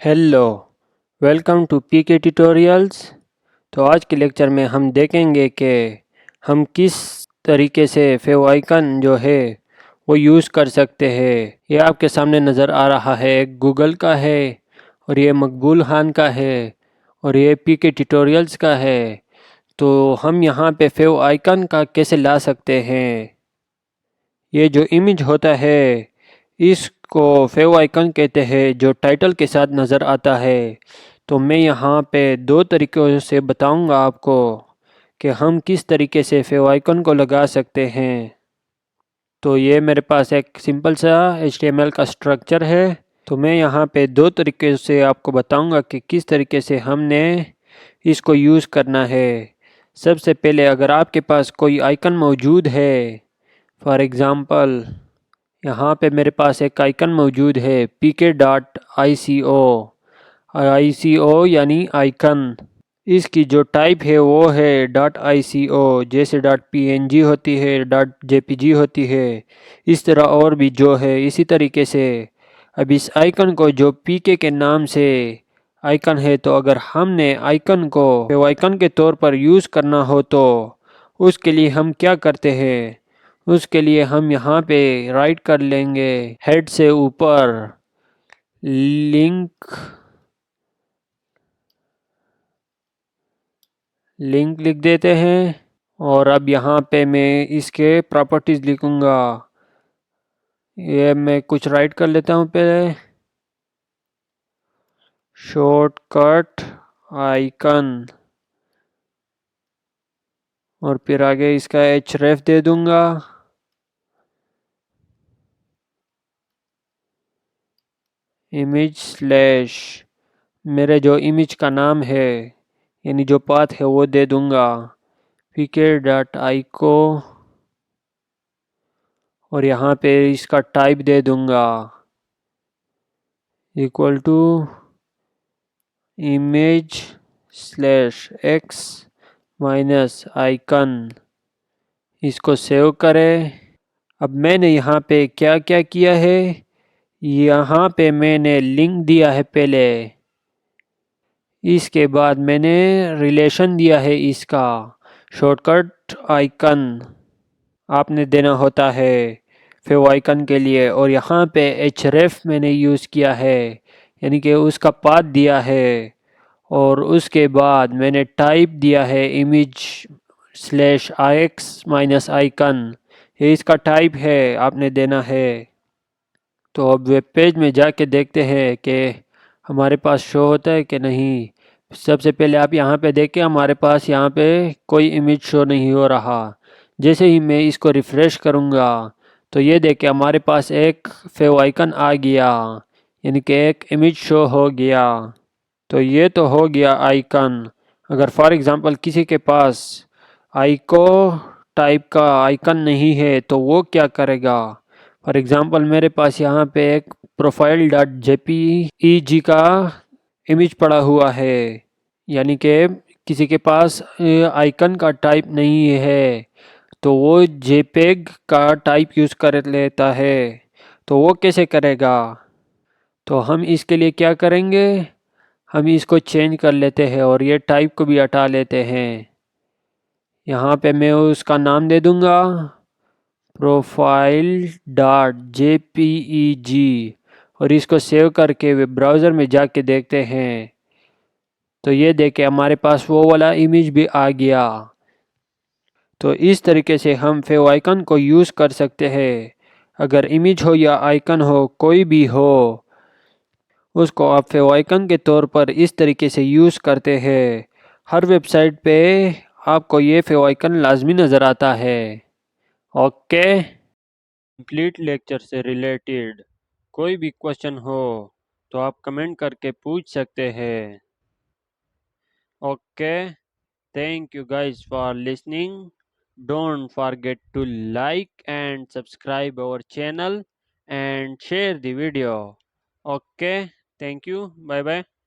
Hello, welcome to PK tutorials. तो आज के लेक्चर में हम देखेंगे कि हम किस तरीके से फेवाइकन जो है वो यूज़ कर सकते हैं। ये आपके सामने नज़र आ रहा है, एक गूगल का है और ये मकबूल खान का है और ये पीके ट्यूटोरियल्स का है। तो हम यहाँ पे फेव आइकन का कैसे ला सकते हैं। ये जो इमेज होता है इसको फेव आइकन कहते हैं, जो टाइटल के साथ नज़र आता है। तो मैं यहाँ पे दो तरीक़ों से बताऊँगा आपको कि हम किस तरीके से फेव आइकन को लगा सकते हैं। तो ये मेरे पास एक सिंपल सा HTML का स्ट्रक्चर है। तो मैं यहाँ पे दो तरीके से आपको बताऊँगा कि किस तरीके से हमने इसको यूज़ करना है। सबसे पहले अगर आपके पास कोई आइकन मौजूद है, फॉर एग्ज़ाम्पल यहाँ पे मेरे पास एक आइकन मौजूद है pk.ico। ICO यानी आइकन। इसकी जो टाइप है वो है .ico, जैसे .png होती है, .jpg होती है, इस तरह और भी जो है इसी तरीके से। अब इस आइकन को जो pk के नाम से आइकन है, तो अगर हमने आइकन को आइकन के तौर पर यूज़ करना हो तो उसके लिए हम क्या करते हैं। उसके लिए हम यहाँ पे राइट कर लेंगे, हेड से ऊपर लिंक लिख देते हैं और अब यहाँ पे मैं इसके प्रॉपर्टीज़ लिखूँगा। ये मैं कुछ राइट कर लेता हूँ पहले, शॉर्टकट आइकन, और फिर आगे इसका href दे दूँगा। इमेज स्लैश मेरे जो इमेज का नाम है यानी जो पाथ है वो दे दूँगा pk.ico, और यहाँ पे इसका टाइप दे दूँगा equal to image slash x minus icon. इसको सेव करें। अब मैंने यहाँ पे क्या क्या किया है, यहाँ पे मैंने लिंक दिया है पहले, इसके बाद मैंने रिलेशन दिया है इसका शॉर्टकट आइकन आपने देना होता है फेव आइकन के लिए, और यहाँ पे href मैंने यूज़ किया है यानी कि उसका पाथ दिया है, और उसके बाद मैंने टाइप दिया है image slash ix minus icon. ये इसका टाइप है, आपने देना है। तो अब वेब पेज में जाके देखते हैं कि हमारे पास शो होता है कि नहीं। सबसे पहले आप यहाँ पे देखें, हमारे पास यहाँ पे कोई इमेज शो नहीं हो रहा। जैसे ही मैं इसको रिफ़्रेश करूँगा तो ये देखें हमारे पास एक फेव आइकन आ गया, यानी कि एक इमेज शो हो गया। तो ये तो हो गया आइकन। अगर फॉर एग्ज़ाम्पल किसी के पास आइको टाइप का आइकन नहीं है तो वो क्या करेगा। फॉर एग्ज़ाम्पल मेरे पास यहाँ पे एक profile.jpeg का इमेज पड़ा हुआ है, यानी कि किसी के पास आइकन का टाइप नहीं है तो वो जेपेग का टाइप यूज़ कर लेता है। तो वो कैसे करेगा। तो हम इसके लिए क्या करेंगे, हम इसको चेंज कर लेते हैं और ये टाइप को भी हटा लेते हैं। यहाँ पे मैं उसका नाम दे दूँगा profile.jpeg, और इसको सेव करके वेब ब्राउज़र में जाके देखते हैं तो ये देखे हमारे पास वो वाला इमेज भी आ गया। तो इस तरीके से हम फेव आइकन को यूज़ कर सकते हैं। अगर इमेज हो या आइकन हो, कोई भी हो, उसको आप फेव आइकन के तौर पर इस तरीके से यूज़ करते हैं। हर वेबसाइट पे आपको ये फेव आइकन लाजमी नज़र आता है। ओके। कंप्लीट लेक्चर से रिलेटेड कोई भी क्वेश्चन हो तो आप कमेंट करके पूछ सकते हैं। Okay, thank you guys for listening. Don't forget to like and subscribe our channel and share the video. Okay, thank you. Bye bye.